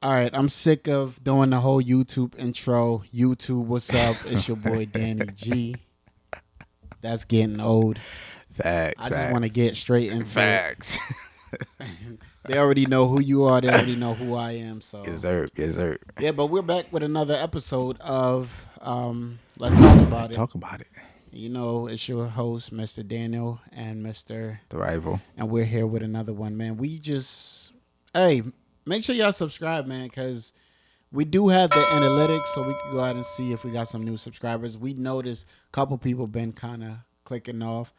All right, I'm sick of doing the whole YouTube intro. YouTube, what's up? It's your boy Danny G. That's getting old. Facts, I just want to facts, get straight into it. facts. They already know who you are. They already know who I am. So Yes, sir. Yes, sir. yeah, but we're back with another episode of Let's Talk About Let's It. talk about it. You know, it's your host, Mr. Daniel, and The rival. we're here with another one, man. Hey, make sure y'all subscribe, man, because we do have the analytics, so we can go out and see if we got some new subscribers. We noticed a couple people been kind of clicking off,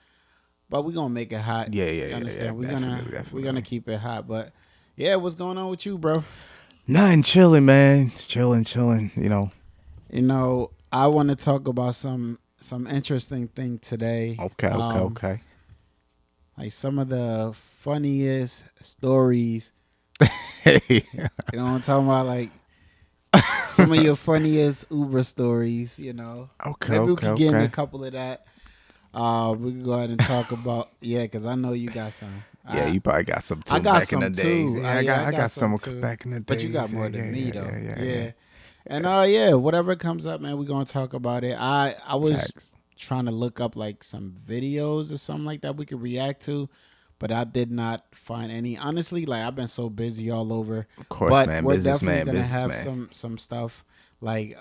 but we're gonna make it hot. Yeah, You understand? We're definitely. gonna keep it hot. But yeah, what's going on with you, bro? Nothing, chilling, man. It's chilling. You know, I want to talk about some interesting thing today. Okay. Like some of the funniest stories. Hey. You know what I'm talking about? Like some of your funniest Uber stories. You know. Okay. Maybe we Okay. could get in a Okay. couple of that. We can go ahead and talk about because I know you got some. Yeah, you probably got some too. I got back in the some days. too. Yeah, I got some too. back in the days. But you got more than me though. Yeah. And whatever comes up, man, we're gonna talk about it. I was Facts. trying to look up like some videos or something like that we could react to, but I did not find any. Honestly, like I've been so busy all over. Of course, But man. we're Businessman. definitely gonna have Businessman. some stuff like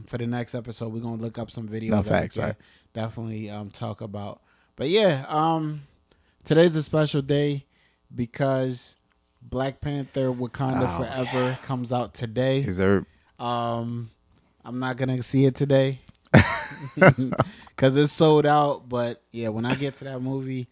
for the next episode. We're gonna look up some videos No, that facts, we could facts. definitely talk about. But yeah, today's a special day because Black Panther Wakanda Oh, Forever comes out today. Yes, sir. I'm not gonna see it today because it's sold out. But yeah, when I get to that movie,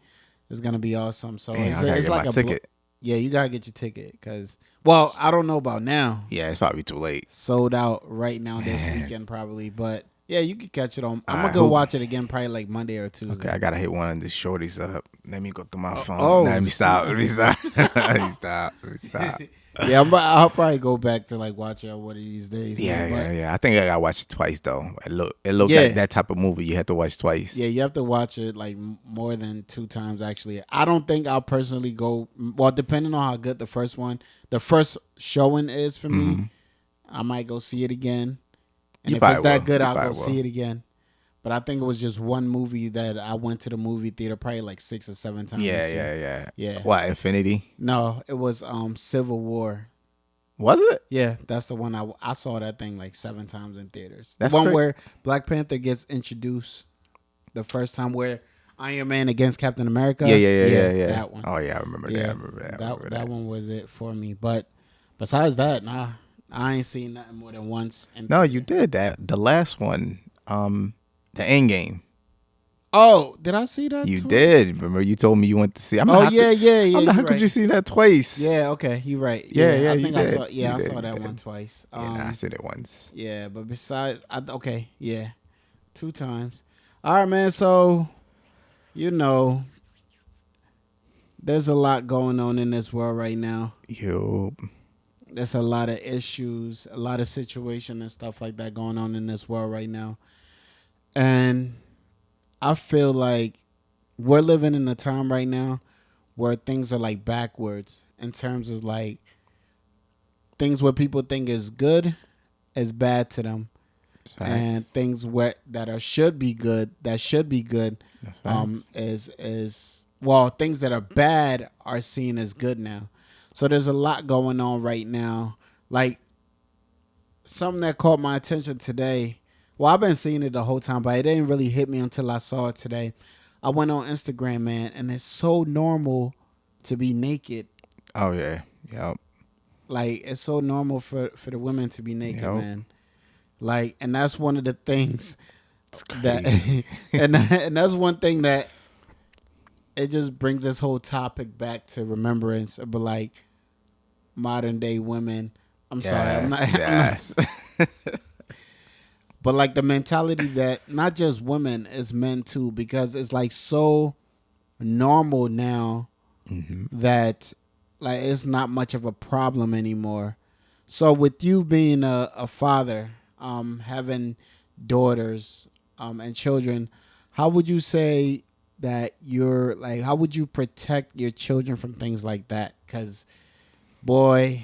it's gonna be awesome. So Damn, I gotta it's get like my a ticket. yeah, you gotta get your ticket because I don't know about now. Yeah, it's probably too late. Sold out right now this Man. weekend probably, but yeah, you can catch it on. I'm Alright, gonna go who- watch it again probably like Monday or Tuesday. Okay, I gotta hit one of the shorties up. Let me go through my phone. oh, Nah, let me stop. snap. Let me stop. Let me stop. Let me stop. Yeah, I'll probably go back to like watch it one of these days. Yeah, man. But yeah. I think I gotta watch it twice though. It look Yeah. like that type of movie you have to watch twice. Yeah, you have to watch it like more than 2 times actually. I don't think I'll personally go. Well, depending on how good the first showing is for me, I might go see it again. And You if it's probably that will. good, You I'll go probably will. see it again. But I think it was just one movie that I went to the movie theater probably like 6 or 7 times. Yeah, to see. yeah. Yeah. What, Infinity? No, it was Civil War. Was it? Yeah, that's the one I saw that thing like 7 times in theaters. That's the one cra- where Black Panther gets introduced the first time where Iron Man against Captain America. Yeah. That one. Oh yeah, I remember Yeah, that. I remember that one was it for me. But besides that, nah, I ain't seen nothing more than once. And No, you did that. The last one, the End Game. oh, did I see that? You too? did. Remember, you told me you went to see. I'm Oh like, yeah. I'm like, how you could right. you see that twice? Yeah, okay, you right. Yeah, I you think I did. saw. Yeah, You I did, saw you that did. one twice. I seen it once. Yeah, but besides, okay, yeah, 2 times. All right, man. So, you know, there's a lot going on in this world right now. Yo, There's a lot of issues, a lot of situation and stuff like that going on in this world right now. And I feel like we're living in a time right now where things are like backwards in terms of like things where people think is good is bad to them. And things should be good That's facts. is things that are bad are seen as good now. So there's a lot going on right now. Like something that caught my attention today. Well, I've been seeing it the whole time, but it didn't really hit me until I saw it today. I went on Instagram, man, and it's so normal to be naked. Oh yeah, yep. Like it's so normal for the women to be naked, Yep. man. Like, and that's one of the things It's that, crazy. and that's one thing that it just brings this whole topic back to remembrance. But like modern day women, I'm sorry, I'm not. Yes. But like the mentality that not just women, it's men too, because it's like so normal now that like it's not much of a problem anymore. So with you being a father, having daughters, and children, how would you say that how would you protect your children from things like that? Because Boy,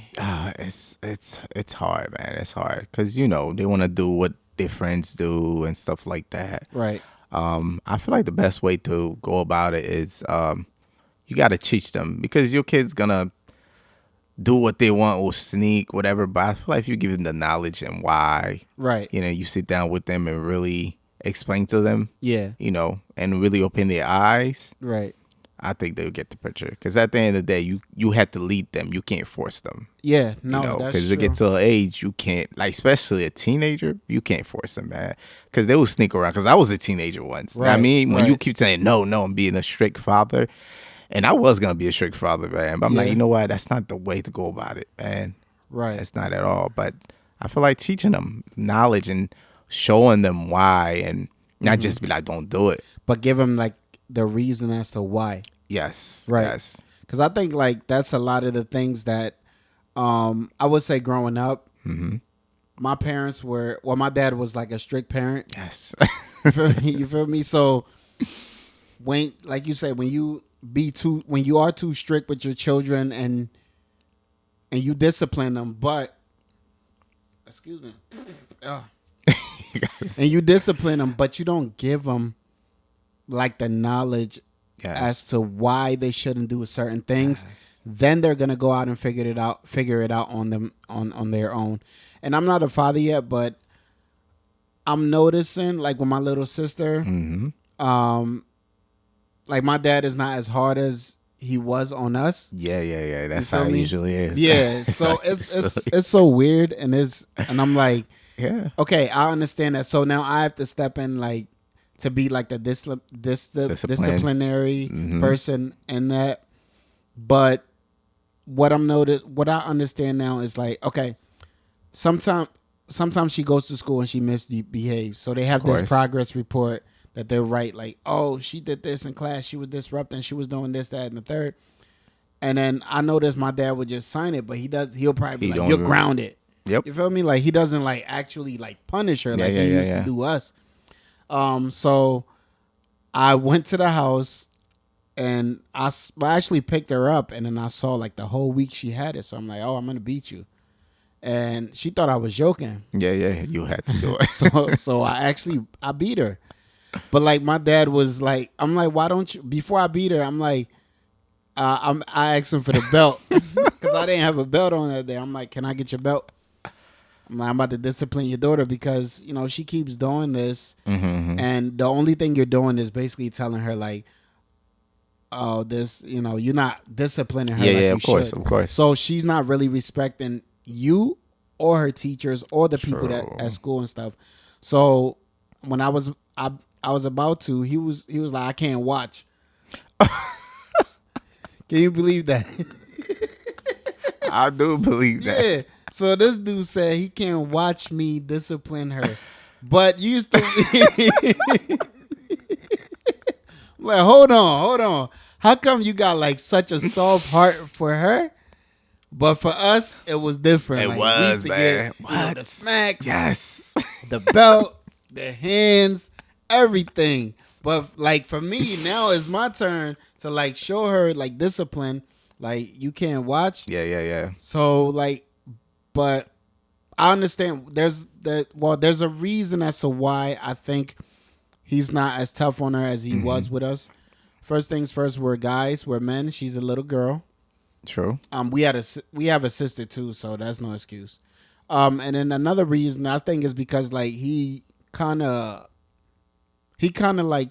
It's hard, man. It's hard because you know they want to do what their friends do and stuff like that. right. I feel like the best way to go about it is you got to teach them because your kid's gonna do what they want or sneak whatever. But I feel like if you give them the knowledge and why, Right. you know, you sit down with them and really explain to them, Yeah. you know, and really open their eyes. Right. I think they'll get the picture because at the end of the day, you have to lead them. You can't force them. Yeah. You No, know, that's because true. they get to an age you can't, like, especially a teenager, you can't force them, man. Because they will sneak around. Because I was a teenager once. You know what I Right, mean, when you right. keep saying no, I'm being a strict father, and I was gonna be a strict father, man. But I'm like, Yeah. you know what? That's not the way to go about it, man. Right. That's not at all. But I feel like teaching them knowledge and showing them why, and not just be like, don't do it. But give them like the reason as to why. Yes, Right. yes, Because I think like that's a lot of the things that I would say growing up. My parents were my dad was like a strict parent. yes. You feel me? So when, like you say, when you are too strict with your children and you discipline them, but excuse me, Ugh. And you discipline them, but you don't give them like the knowledge Yes. as to why they shouldn't do certain things. Then they're gonna go out and figure it out on them on their own. And I'm not a father yet, but I'm noticing like with my little sister, like my dad is not as hard as he was on us. Yeah. That's feel how it me? usually is. Yeah, so it's so weird, and I'm like, yeah. okay, I understand that. So now I have to step in like to be like the disciplinary person in that. But what I understand now is like, okay, sometimes she goes to school and she misbehaves. So they have this course. progress report that they're right, like, oh, she did this in class, she was disrupting, she was doing this, that, and the third. And then I noticed my dad would just sign it, but he'll probably be like, you're grounded. Yep. You feel me? Like he doesn't like actually like punish her like he used to do us. So I went to the house and I actually picked her up, and then I saw like the whole week she had it. So I'm like, oh, I'm gonna beat you. And she thought I was joking. Yeah. You had to do it. So I beat her. But like my dad was like, I'm like, why don't you? Before I beat her, I'm like, I asked him for the belt because I didn't have a belt on that day. I'm like, can I get your belt? I'm like, I'm about to discipline your daughter because you know she keeps doing this, and the only thing you're doing is basically telling her like, oh, this, you know, you're not disciplining her. Yeah, like you of course. So she's not really respecting you or her teachers or the people that at school and stuff. So when I was about to, he was like, I can't watch. Can you believe that? I do believe that. Yeah. So this dude said he can't watch me discipline her. But you used to I'm like, hold on. How come you got like such a soft heart for her? But for us, it was different. It like, was, we used to man. get, you know, the smacks, Yes. the belt, the hands, everything. But like for me, now it's my turn to like show her like discipline. Like you can't watch. Yeah. So like, but I understand there's a reason as to why I think he's not as tough on her as he was with us. First things first, we're guys, we're men. She's a little girl. True. We have a sister too, so that's no excuse. And then another reason I think is because like he kind of like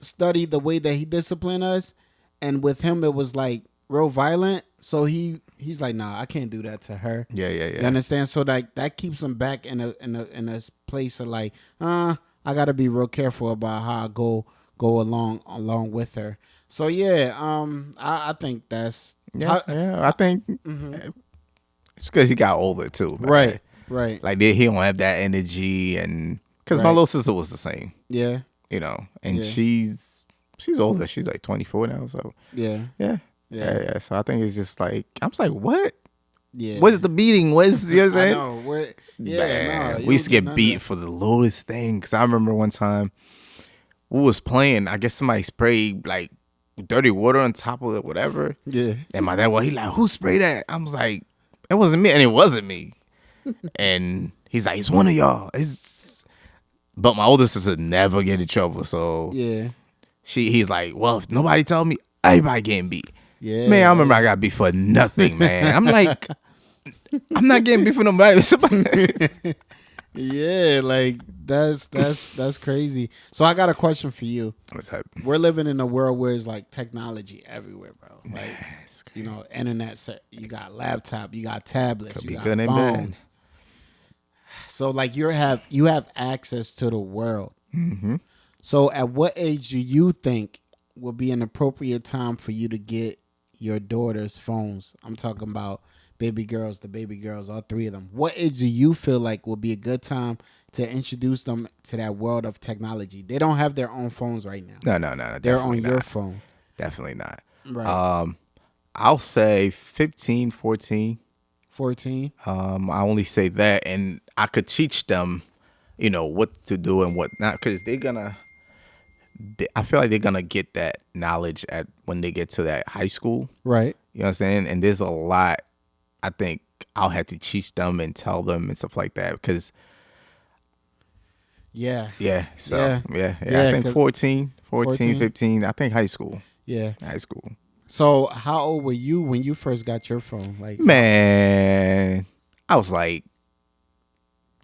studied the way that he disciplined us, and with him it was like real violent. So he's like, nah, I can't do that to her. Yeah. You understand? So like that keeps him back in a place of like, I gotta be real careful about how I go along with her. So yeah, I think that's I think it's because he got older too, man. right. Like he don't have that energy, and because my Right. little sister was the same, Yeah, you know, and Yeah. she's older. She's like 24 now, so yeah, yeah. So I think it's just like I'm just like, what? yeah. What's the beating? What's you know what I'm I saying? know. Man, You we used to don't get none beat of for the littlest thing. Cause I remember one time we was playing. I guess somebody sprayed like dirty water on top of it, whatever. Yeah. And my dad, well, he like, who sprayed that? I was like, it wasn't me, and it wasn't me. And he's like, it's one of y'all. But my older sister never get in trouble, so Yeah. he's like, well, if nobody told me, everybody getting beat. Yeah. Man, I remember I got beat for nothing, man. I'm like, I'm not getting beat for nobody. Yeah, like that's crazy. So I got a question for you. What's that? We're living in a world where it's like technology everywhere, bro. Like, you know, internet. You got laptop, you got tablets, Could you be got good and bad. phones. So like you have access to the world. Mm-hmm. So at what age do you think would be an appropriate time for you to get your daughter's phones? I'm talking about the baby girls, all three of them. What age do you feel like would be a good time to introduce them to that world of technology? They don't have their own phones right now. No. They're on Definitely your not. phone. Definitely not. Right. I'll say 15, 14. 14. I only say that, and I could teach them, you know, what to do and what not, because I feel like they're gonna get that knowledge at when they get to that high school. Right. You know what I'm saying? And there's a lot I think I'll have to teach them and tell them and stuff like that, because Yeah. yeah. So yeah. Yeah, I think 'cause 14, 14? 15. I think high school. Yeah. High school. So how old were you when you first got your phone? Like, Man, I was like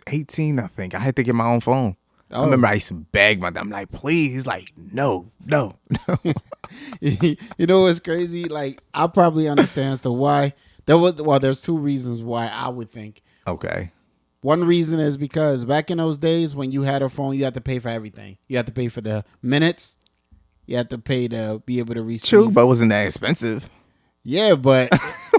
18, I think. I had to get my own phone. I remember I used to beg my dad. I'm like, please. He's like, no. you know what's crazy? Like, I probably understand as to why there's two reasons why I would think. Okay. One reason is because back in those days when you had a phone, you had to pay for everything. You had to pay for the minutes. You had to pay to be able to receive. True, but it wasn't that expensive. Yeah, but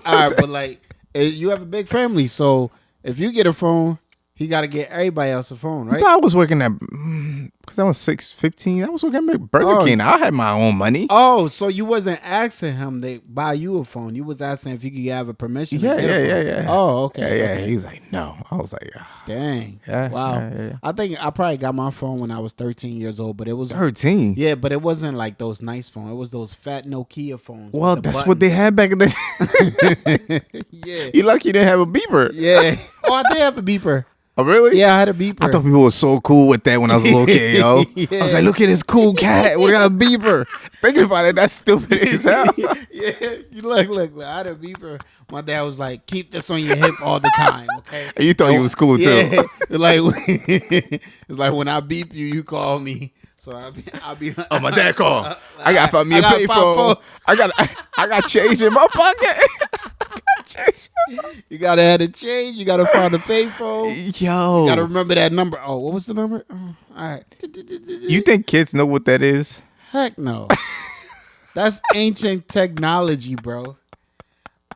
all right, but like you have a big family, so if you get a phone, he got to get everybody else a phone, right? But I was working at, because I was 15. I was working at Burger King. I had my own money. Oh, so you wasn't asking him to buy you a phone. You was asking if you could have a permission. Yeah. Oh, okay. Yeah. Okay. He was like, no. I was like, Dang. Yeah, Wow. yeah. I think I probably got my phone when I was 13 years old, but it was 13. Yeah, but it wasn't like those nice phones. It was those fat Nokia phones. Well, with the that's what they had back in the buttons. Yeah. You lucky you didn't have a beeper. Yeah. Oh, I did have a beeper. Oh, really? Yeah, I had a beeper. I thought people were so cool with that when I was a little kid, yo. I was like, look at this cool cat. We got a beeper. Thinking about it, that's stupid as hell. Yeah, you look. I had a beeper. My dad was like, keep this on your hip all the time, okay? And you thought he was cool, too. Yeah, it's like when I beep you, you call me. So I'll be. Oh, my dad called. I got to find me a I got payphone. I got change in my pocket. You gotta have a change. You gotta find a payphone. Yo. You gotta remember that number. Oh, what was the number? Oh, all right. You think kids know what that is? Heck no. That's ancient technology, bro.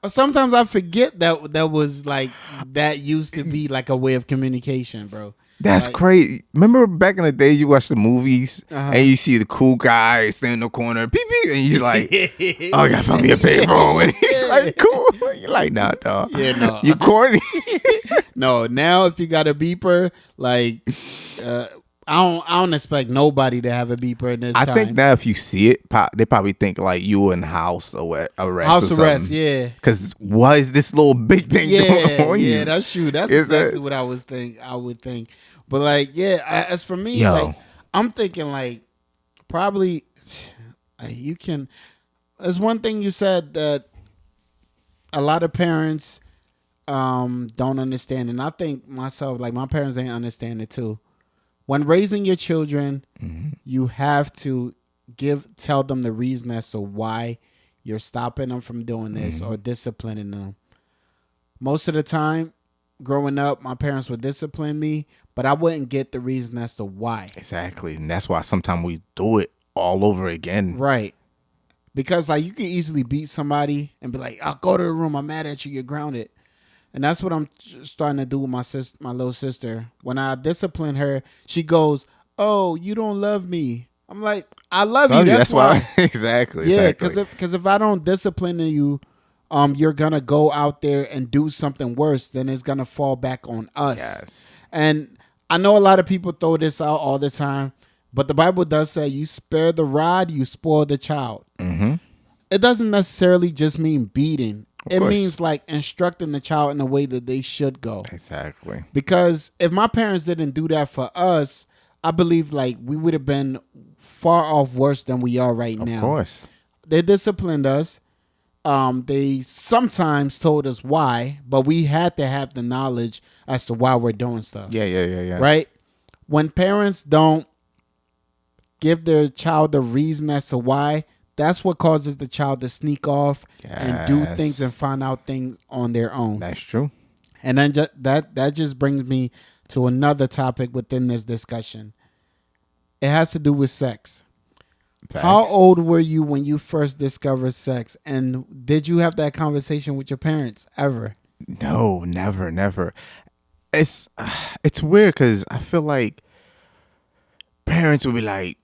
Sometimes I forget that was like that used to be like a way of communication, bro. That's like, crazy. Remember back in the day, you watch the movies Uh-huh. and you see the cool guy standing in the corner, peep, peep, and he's like, "Oh, I gotta find me a payphone," and he's like, "Cool." You're like, "Nah, dog. Yeah, no. You corny." No, now if you got a beeper, like I don't expect nobody to have a beeper in this I time. think now if you see it, they probably think like you were in house arrest. House or arrest, something. yeah. Because why is this little big thing going on you? Yeah, that's true. That's Is exactly that- what I would think. But like, yeah, as for me, Yo. like I'm thinking like probably you can. There's one thing you said that a lot of parents don't understand, and I think myself, like my parents ain't understand it too. When raising your children, you have to tell them the reason as to why you're stopping them from doing this or disciplining them. Most of the time, growing up, my parents would discipline me, but I wouldn't get the reason as to why. Exactly, and that's why sometimes we do it all over again. Right. Because like you can easily beat somebody and be like, "I'll go to the room. I'm mad at you. You're grounded." And that's what I'm starting to do with my little sister. When I discipline her, she goes, "Oh, you don't love me." I'm like, "I love you. That's why." Exactly. Yeah, exactly. because if I don't discipline you, you're gonna go out there and do something worse. Then it's gonna fall back on us. Yes. And I know a lot of people throw this out all the time, But the Bible does say you spare the rod, you spoil the child. Mm-hmm. It doesn't necessarily just mean beating. It course. means like instructing the child in the way that they should go. Exactly. Because if my parents didn't do that for us, I believe like we would have been far off worse than we are right now. Of course. They disciplined us. They sometimes told us why, but we had to have the knowledge as to why we're doing stuff. Yeah. Right? When parents don't give their child the reason as to why, that's what causes the child to sneak off and do things and find out things on their own. That's true. And then that just brings me to another topic within this discussion. It has to do with sex. Facts. How old were you when you first discovered sex? And did you have that conversation with your parents ever? No, never. It's weird because I feel like parents would be like,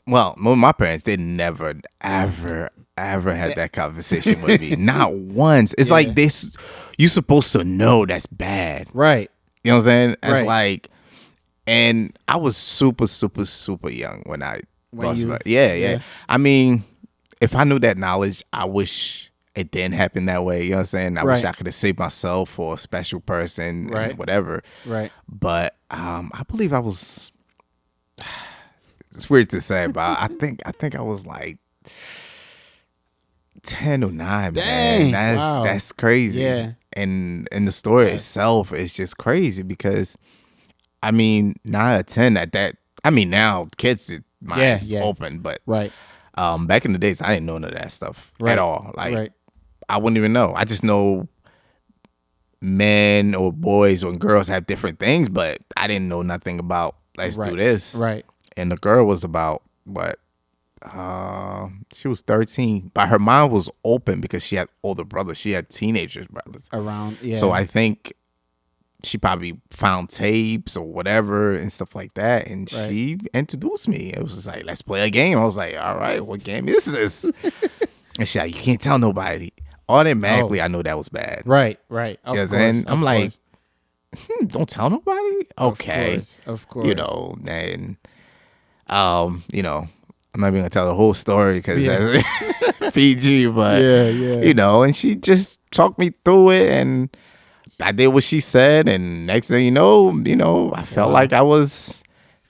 well, my parents, they never, ever had that conversation with me. Not once. It's like this. You're supposed to know that's bad. Right. You know what I'm saying? It's Right. like, and I was super young when I lost my. Yeah. Yeah. I mean, if I knew that knowledge, I wish it didn't happen that way. You know what I'm saying? I wish Right. I could have saved myself or a special person, Right. and whatever. Right. But I believe I was. It's weird to say, but I think I was like 10 or 9. Dang, Man, wow. that's crazy. Yeah. And the story itself is just crazy because, I mean, 9 or 10 at that. I mean, now kids' minds open, but Right. back in the days, I didn't know none of that stuff Right. at all. Like, Right. I wouldn't even know. I just know men or boys or girls have different things, but I didn't know nothing about let's do this. Right. And the girl was about what? She was 13, but her mind was open because she had older brothers. She had teenagers brothers. Around. Yeah. So I think she probably found tapes or whatever and stuff like that, and she introduced me. It was just like, let's play a game. I was like, all right, what game is this? And she like, you can't tell nobody. Automatically, I know that was bad. Right. Right. Of Yes, course, and of I'm like, course. don't tell nobody. Okay, Of course. you know, and you know, I'm not even gonna tell the whole story because that's PG, but Yeah. you know, and she just talked me through it, and I did what she said, and next thing you know, I felt like I was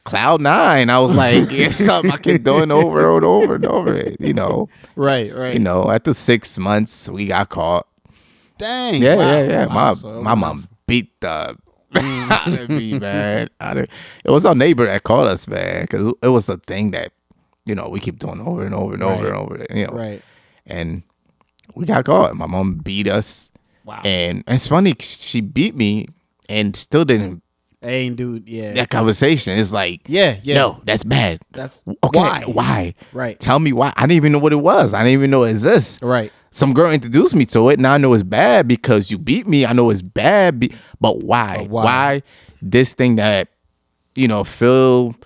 cloud 9. I was like, it's something I keep doing over and over and over, you know. Right. Right. You know, after 6 months, we got caught. Dang. Yeah, wow, yeah. wow. So My mom beat the out of me, man. It was our neighbor that called us, man, because it was a thing that, you know, we keep doing over and over and over and over, you know. Right. And we got caught. My mom beat us. Wow. And it's funny, she beat me and still didn't. Hey, dude. Yeah. That conversation is like, Yeah. no, that's bad. That's Okay, why. Right. Tell me why. I didn't even know what it was. I didn't even know it exists. Right. Some girl introduced me to it. Now I know it's bad because you beat me. I know it's bad, but why? But why? Why this thing that, you know, feel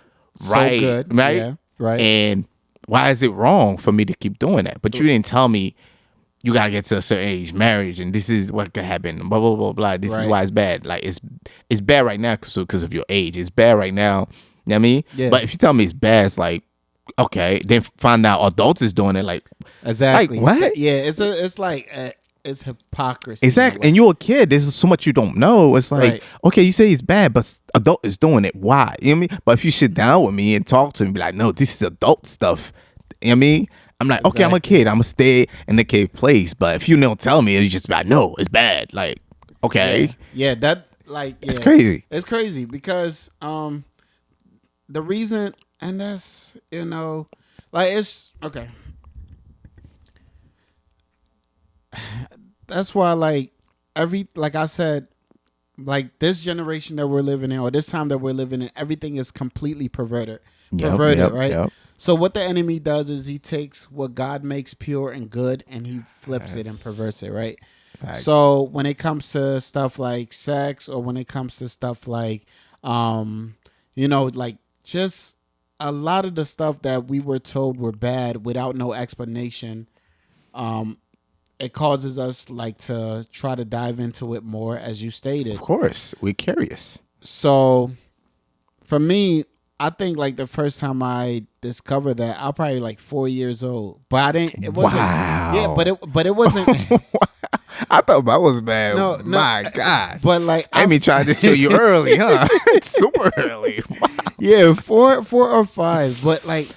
right, So good. right? Yeah. Right. And why is it wrong for me to keep doing that? But you didn't tell me you gotta get to a certain age, marriage, and this is what could happen. Blah blah blah blah. This is why it's bad. Like it's bad right now because of your age. It's bad right now. You know what I mean? Yeah. But if you tell me it's bad, it's like, okay. Then find out adults is doing it. Like, Exactly. Like, what? Yeah. It's hypocrisy. exactly. And you're a kid. There's so much you don't know. It's like, Right. okay, you say it's bad, but adult is doing it. Why? You know what I mean? But if you sit down with me and talk to me, be like, no, this is adult stuff. You know what I mean? I'm like, okay, I'm a kid. I'm gonna stay in the kid place. But if you don't tell me, you just be like, no, it's bad. Like, okay, Yeah. That like. it's crazy. It's crazy because the reason, and that's, you know, like, it's okay. That's why, like I said, like this generation that we're living in, or this time that we're living in, everything is completely perverted, right? Yep. So what the enemy does is he takes what God makes pure and good, and he flips it and perverts it, right? Facts. So when it comes to stuff like sex, or when it comes to stuff like, you know, like just a lot of the stuff that we were told were bad without no explanation, it causes us like to try to dive into it more, as you stated. Of course, we're curious. So for me, I think like the first time I discovered that, I was probably like 4 years old. But I didn't. It wasn't. Yeah, Wow. but it wasn't. I thought I was bad. No. My God. But like Amy tried to show you early, huh? It's super early. yeah, 4 or 5. But like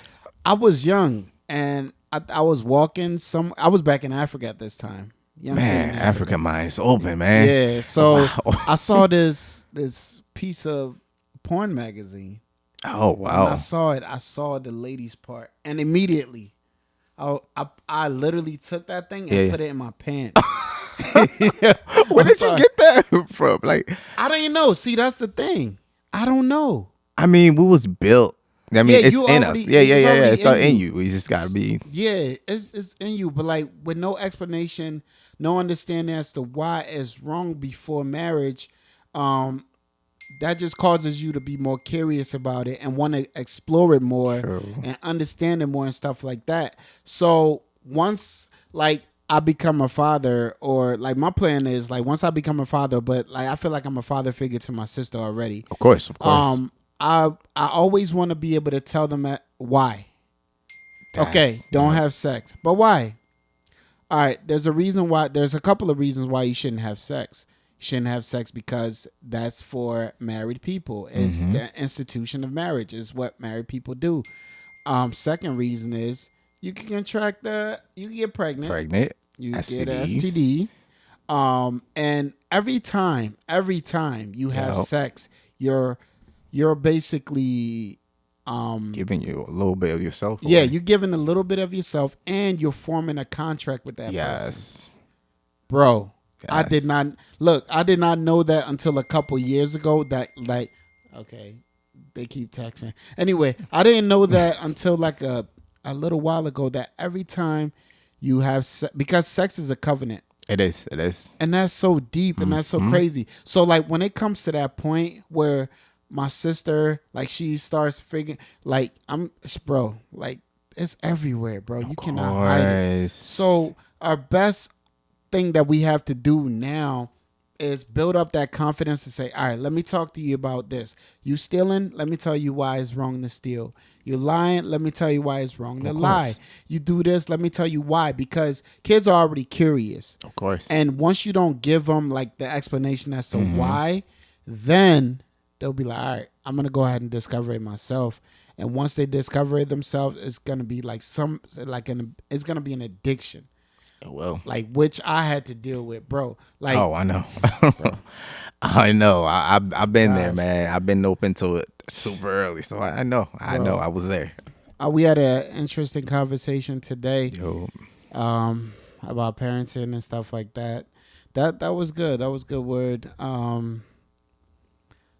I was young and I was walking some. I was back in Africa at this time. Young kid Man, in African mind's open, man. Yeah. So Wow. I saw this piece of porn magazine. Oh, When I wow. saw it, I saw the ladies part, and immediately, I literally took that thing and Yeah. put it in my pants. Where did you get that from? Like, I don't even know. See, that's the thing. I don't know. I mean, we was built. I mean, Yeah, it's you in already- us. Yeah. it's already It's all in in you. you. We just gotta be. Yeah, it's in you, but like with no explanation, no understanding as to why it's wrong before marriage. That just causes you to be more curious about it and want to explore it more True. and understand it more and stuff like that. So once like I become a father, or like my plan is like once I become a father, but like I feel like I'm a father figure to my sister already. Of course. I always want to be able to tell them why. Okay, That's- don't have sex, but why? All right, there's a reason why. There's a couple of reasons why you shouldn't have sex. You shouldn't have sex because that's for married people. It's the institution of marriage. Is what married people do. Second reason is you can contract you can get pregnant. Pregnant. You get STDs. an STD. And every time you have Yep. sex, you're basically Giving you a little bit of yourself. yeah, away. you're giving a little bit of yourself, and you're forming a contract with that person. Yes. Bro, I Yes. did not I did not know that until a couple years ago. That like, okay, they keep texting. Anyway, I didn't know that until like a little while ago. That every time you have because sex is a covenant, It is. It is. and that's so deep and that's so crazy. So like when it comes to that point where my sister like she starts figuring like bro, like it's everywhere, bro. You cannot hide it. Course. So our best thing that we have to do now is build up that confidence to say, all right, let me talk to you about this. You stealing? Let me tell you why it's wrong to steal. You lying? Let me tell you why it's wrong to lie. You do this? Let me tell you why. Because kids are already curious. Of course. And once you don't give them like the explanation as to why, then they'll be like, all right, I'm going to go ahead and discover it myself. And once they discover it themselves, it's going to be like it's going to be an addiction. Well. Like which I had to deal with, bro. Like, Oh, I know. I know. I've been there, Gosh. man. I've been open to it super early, so I know. I know. I was there. we had an interesting conversation today, Yo, about parenting and stuff like that. That was good. That was good word.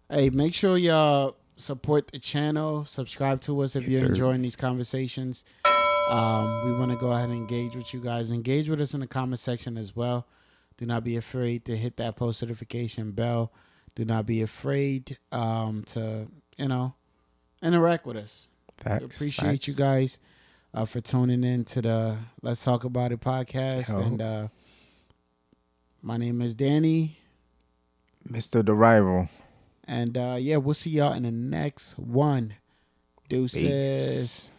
Hey, make sure y'all support the channel. Subscribe to us if you're sir. enjoying these conversations. We want to go ahead and engage with you guys. Engage with us in the comment section as well. Do not be afraid to hit that post notification bell. Do not be afraid to, interact with us. facts. We appreciate you guys for tuning in to the Let's Talk About It podcast. Yo. And my name is Danny. Mr. The Rival. And we'll see y'all in the next one. Deuces. Peace.